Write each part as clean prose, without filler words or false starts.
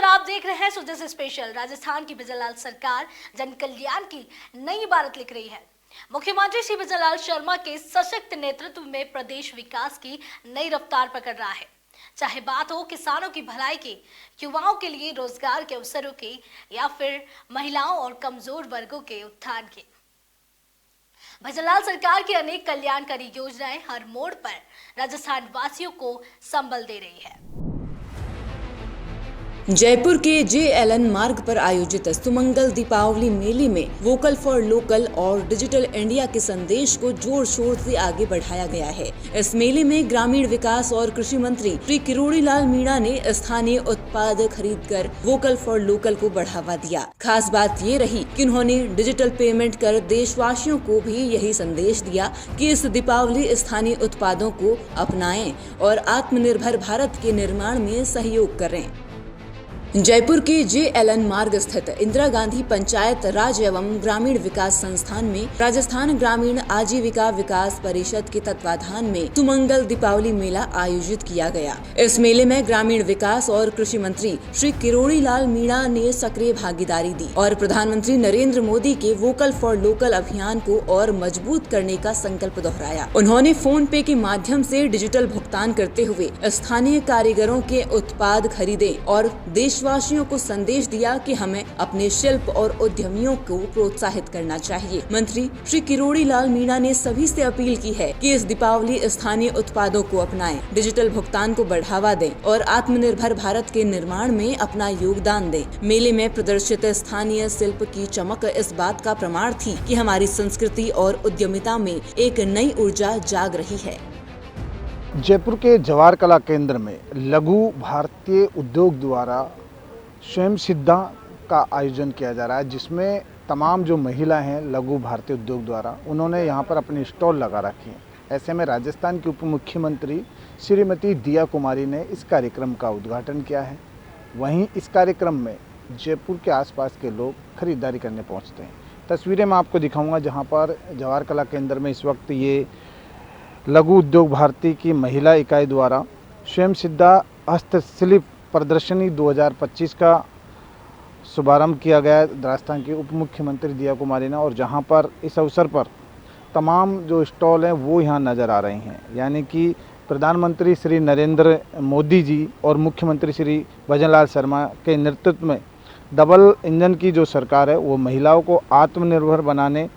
आप देख रहे हैं सुजन से स्पेशल। राजस्थान की बिजनलाल सरकार जन कल्याण की नई इबारत लिख रही है। मुख्यमंत्री श्री बिजनलाल शर्मा के सशक्त नेतृत्व में प्रदेश विकास की नई रफ्तार पकड़ रहा है। चाहे बात हो किसानों की भलाई की, युवाओं के लिए रोजगार के अवसरों की, या फिर महिलाओं और कमजोर वर्गों के उत्थान की। बिजनलाल सरकार की अनेक कल्याणकारी योजनाएं हर मोड़ पर राजस्थान वासियों को संबल दे रही है। जयपुर के JLN मार्ग पर आयोजित सुमंगल दीपावली मेले में वोकल फॉर लोकल और डिजिटल इंडिया के संदेश को जोर शोर से आगे बढ़ाया गया है। इस मेले में ग्रामीण विकास और कृषि मंत्री श्री किरोड़ी लाल मीणा ने स्थानीय उत्पाद खरीदकर वोकल फॉर लोकल को बढ़ावा दिया। खास बात ये रही कि उन्होंने डिजिटल पेमेंट कर देशवासियों को भी यही संदेश दिया कि इस दीपावली स्थानीय उत्पादों को अपनाएं और आत्मनिर्भर भारत के निर्माण में सहयोग करें। जयपुर के JLN मार्ग स्थित इंदिरा गांधी पंचायत राज एवं ग्रामीण विकास संस्थान में राजस्थान ग्रामीण आजीविका विकास परिषद के तत्वाधान में सुमंगल दीपावली मेला आयोजित किया गया। इस मेले में ग्रामीण विकास और कृषि मंत्री श्री किरोड़ी लाल मीणा ने सक्रिय भागीदारी दी और प्रधानमंत्री नरेंद्र मोदी के वोकल फॉर लोकल अभियान को और मजबूत करने का संकल्प दोहराया। उन्होंने फोन पे के माध्यम से डिजिटल भुगतान करते हुए स्थानीय कारीगरों के उत्पाद खरीदे और देशवासियों को संदेश दिया कि हमें अपने शिल्प और उद्यमियों को प्रोत्साहित करना चाहिए। मंत्री श्री किरोड़ी लाल मीणा ने सभी से अपील की है कि इस दीपावली स्थानीय उत्पादों को अपनाएं, डिजिटल भुगतान को बढ़ावा दें और आत्मनिर्भर भारत के निर्माण में अपना योगदान दें। मेले में प्रदर्शित स्थानीय शिल्प की चमक इस बात का प्रमाण थी कि हमारी संस्कृति और उद्यमिता में एक नई ऊर्जा जाग रही है। जयपुर के जवाहर कला केंद्र में लघु भारतीय उद्योग द्वारा स्वयं सिद्धा का आयोजन किया जा रहा है, जिसमें तमाम जो महिला हैं लघु भारतीय उद्योग द्वारा उन्होंने यहाँ पर अपनी स्टॉल लगा रखी हैं। ऐसे में राजस्थान की उप मुख्यमंत्री श्रीमती दिया कुमारी ने इस कार्यक्रम का उद्घाटन किया है। वहीं इस कार्यक्रम में जयपुर के आसपास के लोग खरीदारी करने पहुँचते हैं। तस्वीरें मैं आपको दिखाऊँगा जहाँ पर जवाहर कला केंद्र में इस वक्त ये लघु उद्योग भारती की महिला इकाई द्वारा स्वयं सिद्धा हस्तशिल्प प्रदर्शनी 2025 का शुभारंभ किया गया राजस्थान की उप मुख्यमंत्री दिया कुमारी ने, और जहां पर इस अवसर पर तमाम जो स्टॉल हैं वो यहां नज़र आ रही हैं। यानी कि प्रधानमंत्री श्री नरेंद्र मोदी जी और मुख्यमंत्री श्री बिजनलाल शर्मा के नेतृत्व में डबल इंजन की जो सरकार है वो महिलाओं को आत्मनिर्भर बनाने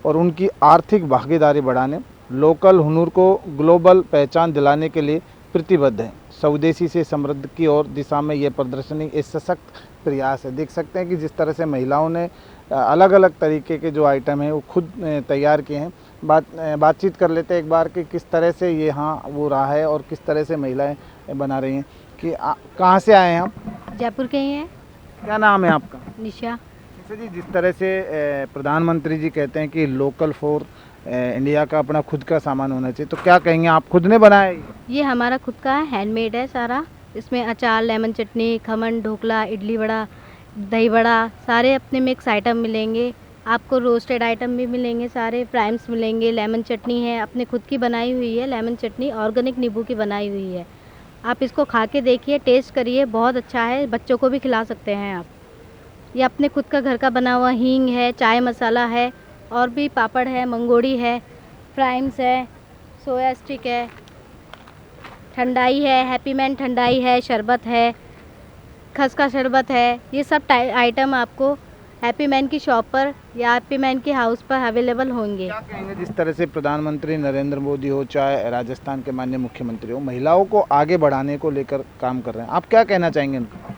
और उनकी आर्थिक भागीदारी बढ़ाने, लोकल हुनर को ग्लोबल पहचान दिलाने के लिए प्रतिबद्ध है। स्वदेशी से समृद्धि की ओर दिशा में ये प्रदर्शनी एक सशक्त प्रयास है। देख सकते हैं कि जिस तरह से महिलाओं ने अलग अलग तरीके के जो आइटम हैं वो खुद तैयार किए हैं। बातचीत कर लेते हैं एक बार कि किस तरह से ये यहाँ वो रहा है और किस तरह से महिलाएं बना रही हैं। कि कहाँ से आए हैं आप? जयपुर के ही हैं। क्या नाम है आपका? निशा। जी, जिस तरह से प्रधानमंत्री जी कहते हैं कि लोकल फॉर इंडिया का अपना खुद का सामान होना चाहिए, तो क्या कहेंगे? आप खुद ने बनाया है? ये हमारा खुद का हैंडमेड है सारा। इसमें अचार, लेमन चटनी, खमन, ढोकला, इडली वड़ा, दही वड़ा, सारे अपने मिक्स आइटम मिलेंगे। आपको रोस्टेड आइटम भी मिलेंगे, सारे फ्राइम्स मिलेंगे। लेमन चटनी है अपने खुद की बनाई हुई है, लेमन चटनी ऑर्गेनिक नींबू की बनाई हुई है। आप इसको खा के देखिए, टेस्ट करिए, बहुत अच्छा है। बच्चों को भी खिला सकते हैं आप। ये अपने खुद का घर का बना हुआ हींग है, चाय मसाला है, और भी पापड़ है, मंगोड़ी है, फ्राइम्स है, सोया स्टिक है, ठंडाई है, हैप्पी मैन ठंडाई है, शरबत है, खसका शरबत है। ये सब आइटम आपको हैप्पी मैन की शॉप पर या हैप्पी मैन के हाउस पर अवेलेबल होंगे। क्या कहेंगे जिस तरह से प्रधानमंत्री नरेंद्र मोदी हो, चाहे राजस्थान के माननीय मुख्यमंत्री हो, महिलाओं को आगे बढ़ाने को लेकर काम कर रहे हैं, आप क्या कहना चाहेंगे उनको?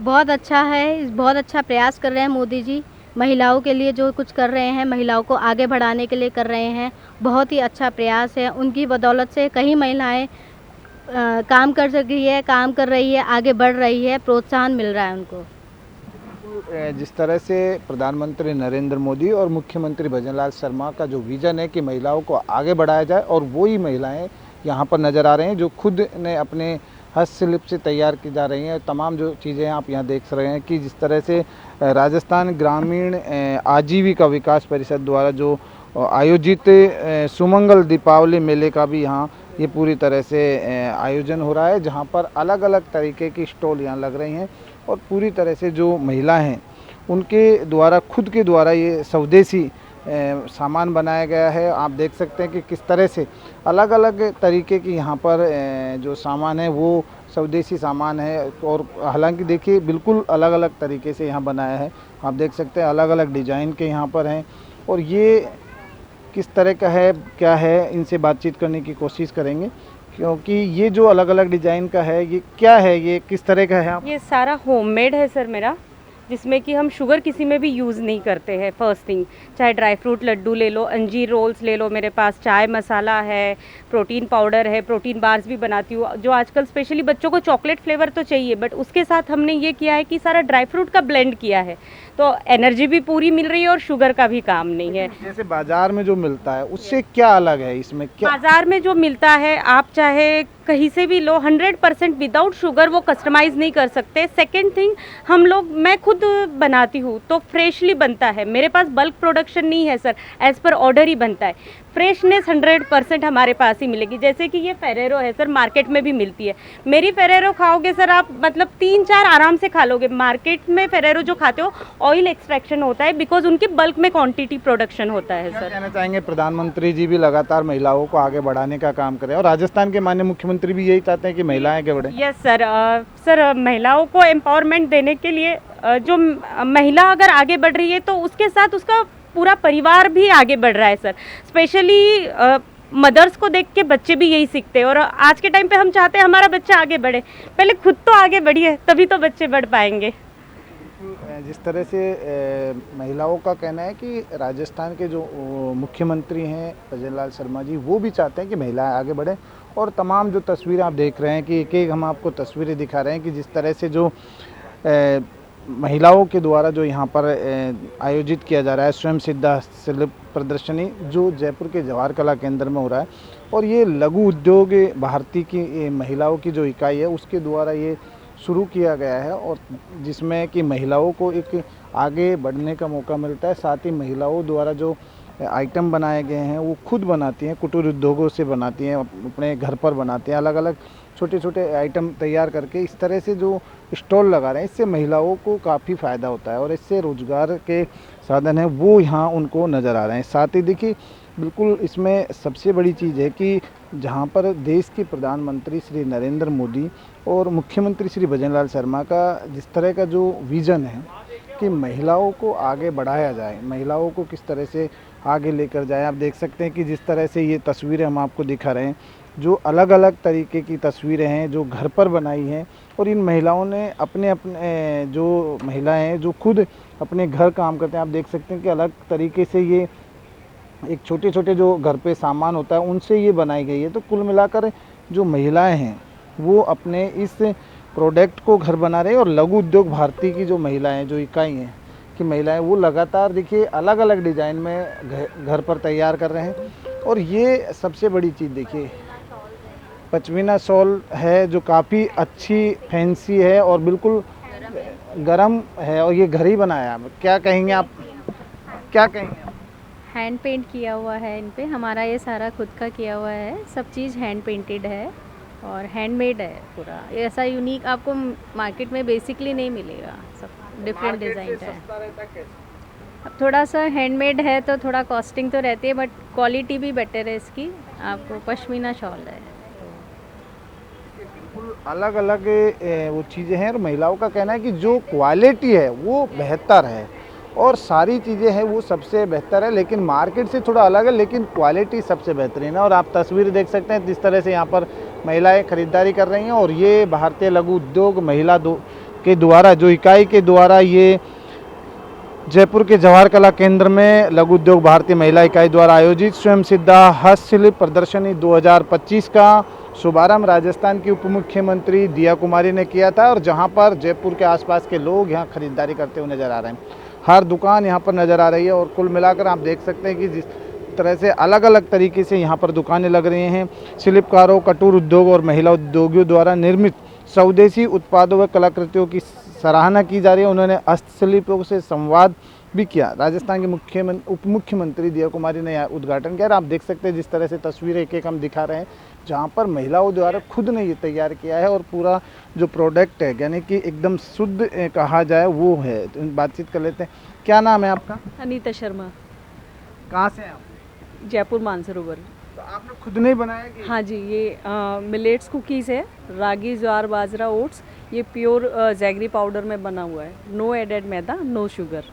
बहुत अच्छा है, बहुत अच्छा प्रयास कर रहे हैं मोदी जी। महिलाओं के लिए जो कुछ कर रहे हैं, महिलाओं को आगे बढ़ाने के लिए कर रहे हैं। बहुत ही अच्छा प्रयास है। उनकी बदौलत से कई महिलाएं काम कर रही है, आगे बढ़ रही है, प्रोत्साहन मिल रहा है उनको। जिस तरह से प्रधानमंत्री नरेंद्र मोदी और मुख्यमंत्री बिजनलाल शर्मा का जो विजन है कि महिलाओं को आगे बढ़ाया जाए, और वही महिलाएं यहाँ पर नज़र आ रही हैं जो खुद ने अपने हस्तशिल्प से तैयार की जा रही हैं। तमाम जो चीज़ें आप यहाँ देख रहे हैं कि जिस तरह से राजस्थान ग्रामीण आजीविका विकास परिषद द्वारा जो आयोजित सुमंगल दीपावली मेले का भी यहाँ ये पूरी तरह से आयोजन हो रहा है, जहाँ पर अलग अलग तरीके की स्टॉल यहाँ लग रही हैं और पूरी तरह से जो महिला हैं उनके द्वारा खुद के द्वारा ये स्वदेशी सामान बनाया गया है। आप देख सकते हैं कि किस तरह से अलग अलग तरीके की यहाँ पर जो सामान है वो स्वदेशी सामान है और हालांकि देखिए बिल्कुल अलग अलग तरीके से यहाँ बनाया है। आप देख सकते हैं अलग अलग डिज़ाइन के यहाँ पर हैं और ये किस तरह का है क्या है, इनसे बातचीत करने की कोशिश करेंगे, क्योंकि ये जो अलग अलग डिज़ाइन का है ये क्या है, ये किस तरह का है? आप ये सारा होममेड है सर मेरा, जिसमें कि हम शुगर किसी में भी यूज़ नहीं करते हैं। फर्स्ट थिंग, चाहे ड्राई फ्रूट लड्डू ले लो, अंजीर रोल्स ले लो, मेरे पास चाय मसाला है, प्रोटीन पाउडर है, प्रोटीन बार्स भी बनाती हूँ। जो आजकल स्पेशली बच्चों को चॉकलेट फ्लेवर तो चाहिए, बट उसके साथ हमने ये किया है कि सारा ड्राई फ्रूट का ब्लेंड किया है, तो एनर्जी भी पूरी मिल रही है और शुगर का भी काम नहीं है। जैसे बाजार में जो मिलता है उससे क्या अलग है, इसमें क्या? बाजार में जो मिलता है आप चाहे कहीं से भी लो, 100% विदाउट शुगर वो कस्टमाइज़ नहीं कर सकते। सेकेंड थिंग, मैं खुद बनाती हूँ तो फ्रेशली बनता है। मेरे पास बल्क प्रोडक्शन नहीं है सर, एज़ पर ऑर्डर ही बनता है। फ्रेशनेस 100% हमारे पास ही मिलेगी। जैसे कि ये फेरेरो है सर, मार्केट में भी मिलती है। मेरी फेरेरो खाओगे सर आप, मतलब 3-4 आराम से खा लोगे। मार्केट में फेरेरो जो खाते हो ऑयल एक्सट्रैक्शन होता है, बिकॉज उनकी बल्क में क्वांटिटी प्रोडक्शन होता है क्या सर। कहना चाहेंगे? प्रधानमंत्री जी भी लगातार महिलाओं को आगे बढ़ाने का काम करें और राजस्थान के माननीय मुख्यमंत्री भी यही चाहते हैं कि महिलाएं आगे बढ़ें। यस सर, सर महिलाओं को एम्पावरमेंट देने के लिए जो महिला अगर आगे बढ़ रही है तो उसके साथ उसका पूरा परिवार भी आगे बढ़ रहा है सर। स्पेशली मदर्स को देख के बच्चे भी यही सीखते हैं और आज के टाइम पे हम चाहते हैं हमारा बच्चा आगे बढ़े। पहले खुद तो आगे बढ़िए, तभी तो बच्चे बढ़ पाएंगे। जिस तरह से महिलाओं का कहना है कि राजस्थान के जो मुख्यमंत्री हैं भजनलाल शर्मा जी, वो भी चाहते हैं कि महिलाएं आगे बढ़ें और तमाम जो तस्वीरें आप देख रहे हैं कि एक एक हम आपको तस्वीरें दिखा रहे हैं कि जिस तरह से जो महिलाओं के द्वारा जो यहाँ पर आयोजित किया जा रहा है स्वयं सिद्धा शिल्प प्रदर्शनी, जो जयपुर के जवाहर कला केंद्र में हो रहा है और ये लघु उद्योग भारती की महिलाओं की जो इकाई है उसके द्वारा ये शुरू किया गया है और जिसमें कि महिलाओं को एक आगे बढ़ने का मौका मिलता है। साथ ही महिलाओं द्वारा जो आइटम बनाए गए हैं वो खुद बनाती हैं, कुटीर उद्योगों से बनाती हैं, अपने घर पर बनाती हैं, अलग अलग छोटे छोटे आइटम तैयार करके इस तरह से जो स्टॉल लगा रहे हैं, इससे महिलाओं को काफ़ी फ़ायदा होता है और इससे रोज़गार के साधन हैं वो यहाँ उनको नज़र आ रहे हैं। साथ ही देखिए बिल्कुल इसमें सबसे बड़ी चीज़ है कि जहाँ पर देश के प्रधानमंत्री श्री नरेंद्र मोदी और मुख्यमंत्री श्री भजनलाल शर्मा का जिस तरह का जो विज़न है कि महिलाओं को आगे बढ़ाया जाए, महिलाओं को किस तरह से आगे लेकर जाए। आप देख सकते हैं कि जिस तरह से ये तस्वीरें हम आपको दिखा रहे हैं, जो अलग अलग तरीके की तस्वीरें हैं जो घर पर बनाई हैं और इन महिलाओं ने अपने अपने जो महिलाएं हैं जो खुद अपने घर काम करते हैं, आप देख सकते हैं कि अलग तरीके से ये एक छोटे छोटे जो घर पे सामान होता है उनसे ये बनाई गई है। तो कुल मिलाकर जो महिलाएं हैं वो अपने इस प्रोडक्ट को घर बना रहे हैं और लघु उद्योग भारती की जो महिलाएं, जो इकाई हैं कि महिलाएं, वो लगातार देखिए अलग अलग डिज़ाइन में घर पर तैयार कर रहे हैं। और ये सबसे बड़ी चीज़ देखिए पश्मीना शॉल है जो काफ़ी अच्छी फैंसी है और बिल्कुल गरम है और ये घर ही बनाया है। क्या कहेंगे आप, क्या कहेंगे? हैंड पेंट किया हुआ है इन पे, हमारा ये सारा खुद का किया हुआ है, सब चीज़ हैंड पेंटेड है और हैंडमेड है पूरा। ऐसा यूनिक आपको मार्केट में बेसिकली नहीं मिलेगा, सब डिफरेंट डिज़ाइन है। अब थोड़ा सा हैंडमेड है तो थोड़ा कॉस्टिंग तो रहती है, बट क्वालिटी भी बेटर है इसकी। आपको पश्मीना शॉल है, अलग अलग वो चीज़ें हैं और महिलाओं का कहना है कि जो क्वालिटी है वो बेहतर है और सारी चीज़ें हैं वो सबसे बेहतर है, लेकिन मार्केट से थोड़ा अलग है, लेकिन क्वालिटी सबसे बेहतरीन है। और आप तस्वीर देख सकते हैं जिस तरह से यहाँ पर महिलाएं खरीदारी कर रही हैं और ये भारतीय लघु उद्योग महिला के द्वारा, जो इकाई के द्वारा ये जयपुर के जवाहर कला केंद्र में लघु उद्योग भारतीय महिला इकाई द्वारा आयोजित स्वयं सिद्धा हस्तशिल्प प्रदर्शनी 2025 का शुभारंभ राजस्थान की उप मुख्यमंत्री दिया कुमारी ने किया था और जहां पर जयपुर के आसपास के लोग यहां खरीदारी करते हुए नजर आ रहे हैं। हर दुकान यहां पर नज़र आ रही है और कुल मिलाकर आप देख सकते हैं कि जिस तरह से अलग अलग तरीके से यहां पर दुकानें लग रही हैं। शिल्पकारों, कटूर उद्योग और महिला उद्योगियों द्वारा निर्मित स्वदेशी उत्पादों व कलाकृतियों की सराहना की जा रही है। उन्होंने हस्तशिल्पों से संवाद भी किया। राजस्थान के उप मुख्यमंत्री दिया कुमारी ने यहाँ उद्घाटन किया। आप देख सकते हैं जिस तरह से तस्वीरें एक एक हम दिखा रहे हैं, जहाँ पर महिलाओं द्वारा खुद ने ये तैयार किया है और पूरा जो प्रोडक्ट है यानी कि एकदम शुद्ध कहा जाए वो है। तो बातचीत कर लेते हैं। क्या नाम है आपका? अनीता शर्मा, कहाँ से हैं आप? जयपुर मानसरोवर। तो आपने खुद नहीं बनाया कि? हाँ जी, ये मिलेट्स कुकीज़ है, रागी, ज्वार, बाजरा, ओट्स। ये प्योर जैगरी पाउडर में बना हुआ है, नो एडेड मैदा, नो शुगर।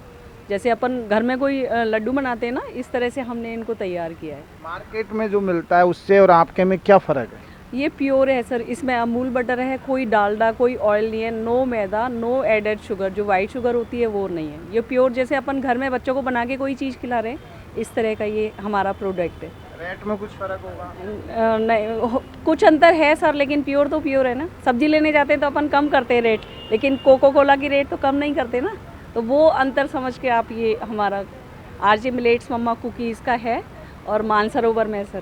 जैसे अपन घर में कोई लड्डू बनाते हैं ना, इस तरह से हमने इनको तैयार किया है। मार्केट में जो मिलता है उससे और आपके में क्या फ़र्क है? ये प्योर है सर, इसमें अमूल बटर है, कोई डालडा, कोई ऑयल नहीं है, नो मैदा, नो एडेड शुगर। जो वाइट शुगर होती है वो नहीं है। ये प्योर, जैसे अपन घर में बच्चों को बना के कोई चीज़ खिला रहे हैं, इस तरह का ये हमारा प्रोडक्ट है। रेट में कुछ फ़र्क होगा? नहीं, कुछ अंतर है सर, लेकिन प्योर तो प्योर है ना। सब्जी लेने जाते हैं तो अपन कम करते हैं रेट, लेकिन कोको कोला की रेट तो कम नहीं करते ना। तो वो अंतर समझ के आप, ये हमारा आरजे मिलेट्स मम्मा कुकीज़ का है और मानसरोवर में सर।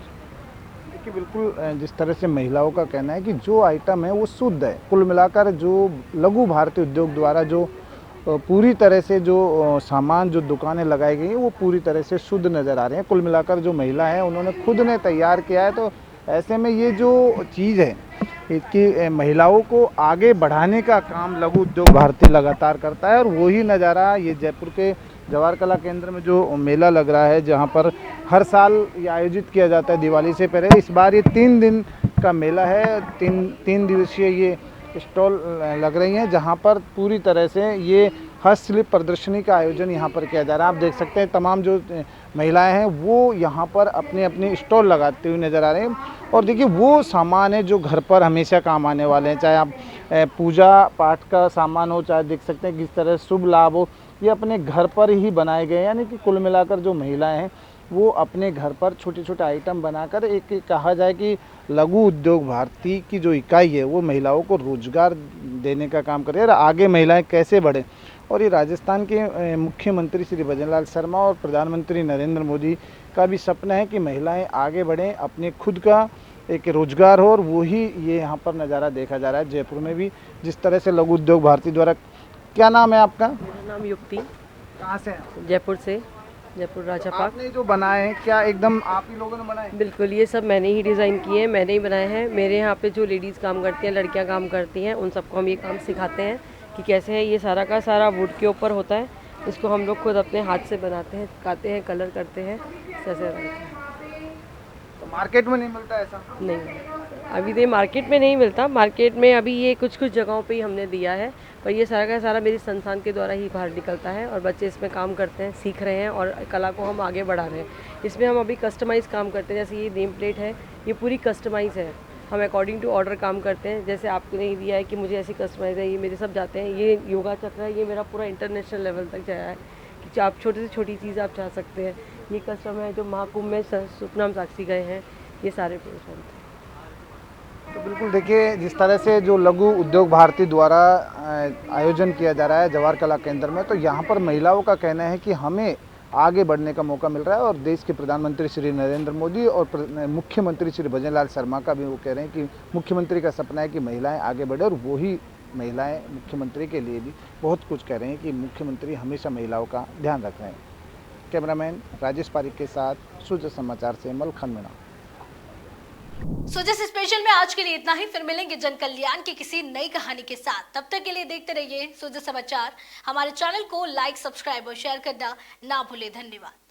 देखिए बिल्कुल जिस तरह से महिलाओं का कहना है कि जो आइटम है वो शुद्ध है। कुल मिलाकर जो लघु भारतीय उद्योग द्वारा जो पूरी तरह से जो सामान जो दुकानें लगाई गई हैं वो पूरी तरह से शुद्ध नज़र आ रहे हैं। कुल मिलाकर जो महिला हैं उन्होंने खुद ने तैयार किया है। तो ऐसे में ये जो चीज़ है कि महिलाओं को आगे बढ़ाने का काम लघु उद्योग भारती लगातार करता है। और वही नज़ारा ये जयपुर के जवाहर कला केंद्र में जो मेला लग रहा है, जहाँ पर हर साल ये आयोजित किया जाता है दिवाली से पहले। इस बार ये 3 दिन का मेला है, तीन दिवसीय ये स्टॉल लग रही हैं, जहाँ पर पूरी तरह से ये हस्तशिल्प प्रदर्शनी का आयोजन यहाँ पर किया जा रहा है। आप देख सकते हैं तमाम जो महिलाएं हैं वो यहाँ पर अपने अपने स्टॉल लगाते हुए नज़र आ रहे हैं। और देखिए वो सामान है जो घर पर हमेशा काम आने वाले हैं, चाहे आप पूजा पाठ का सामान हो, चाहे देख सकते हैं किस तरह शुभ लाभ हो, ये अपने घर पर ही बनाए गए हैं। यानी कि कुल मिलाकर जो महिलाएं हैं वो अपने घर पर छोटे छोटे आइटम बनाकर एक कहा जाए कि लघु उद्योग भारती की जो इकाई है वो महिलाओं को रोजगार देने का काम करे और आगे महिलाएं कैसे बढ़ें। और ये राजस्थान के मुख्यमंत्री श्री भजनलाल शर्मा और प्रधानमंत्री नरेंद्र मोदी का भी सपना है कि महिलाएं आगे बढ़ें, अपने खुद का एक रोजगार हो। और वही ये यहाँ पर नज़ारा देखा जा रहा है जयपुर में भी, जिस तरह से लघु उद्योग भारती द्वारा। क्या नाम है आपका? मेरा नाम युक्ति, कहाँ से हैं? जयपुर से, जयपुर राजा पार्क। आपने जो बनाए हैं क्या एकदम आप ही लोगों ने बनाए? बिल्कुल, ये सब मैंने ही डिज़ाइन किए हैं, मैंने ही बनाए हैं। मेरे यहाँ पे जो लेडीज़ काम करती हैं, लड़कियाँ काम करती हैं, उन सबको हम ये काम सिखाते हैं कि कैसे है। ये सारा का सारा वुड के ऊपर होता है, इसको हम लोग खुद अपने हाथ से बनाते हैं, काटते हैं, कलर करते हैं, ऐसे रहते हैं। तो मार्केट में नहीं मिलता ऐसा? नहीं, अभी ये मार्केट में नहीं मिलता। मार्केट में अभी ये कुछ कुछ जगहों पे ही हमने दिया है, पर ये सारा का सारा मेरी संस्थान के द्वारा ही बाहर निकलता है और बच्चे इसमें काम करते हैं, सीख रहे हैं और कला को हम आगे बढ़ा रहे हैं। इसमें हम अभी कस्टमाइज़ काम करते हैं, जैसे ये नेम प्लेट है, ये पूरी कस्टमाइज़ है। हम अकॉर्डिंग टू ऑर्डर काम करते हैं। जैसे आपको नहीं दिया है कि मुझे ऐसी कस्टमाइज़ है, ये मेरे सब जाते हैं। ये योगा चक्र है, ये मेरा पूरा इंटरनेशनल लेवल तक जाया है कि आप छोटी से छोटी चीज़ आप चाह सकते हैं। ये कस्टमर है जो महाकुंभ में सुखनाम साक्षी गए हैं, ये सारे पुरुष हैं। तो बिल्कुल देखिए जिस तरह से जो लघु उद्योग भारती द्वारा आयोजन किया जा रहा है जवाहर कला केंद्र में, तो यहाँ पर महिलाओं का कहना है कि हमें आगे बढ़ने का मौका मिल रहा है। और देश के प्रधानमंत्री श्री नरेंद्र मोदी और मुख्यमंत्री श्री भजनलाल शर्मा का भी वो कह रहे हैं कि मुख्यमंत्री का सपना है कि महिलाएं आगे बढ़े। और वही महिलाएं मुख्यमंत्री के लिए भी बहुत कुछ कह रहे हैं कि मुख्यमंत्री हमेशा महिलाओं का ध्यान रख रहे हैं। कैमरामैन राजेश पारिक के साथ सूर्य समाचार से मलखन मीणा। सुजस स्पेशल में आज के लिए इतना ही। फिर मिलेंगे जन कल्याण की किसी नई कहानी के साथ। तब तक के लिए देखते रहिए सुजस समाचार। हमारे चैनल को लाइक, सब्सक्राइब और शेयर करना ना भूले। धन्यवाद।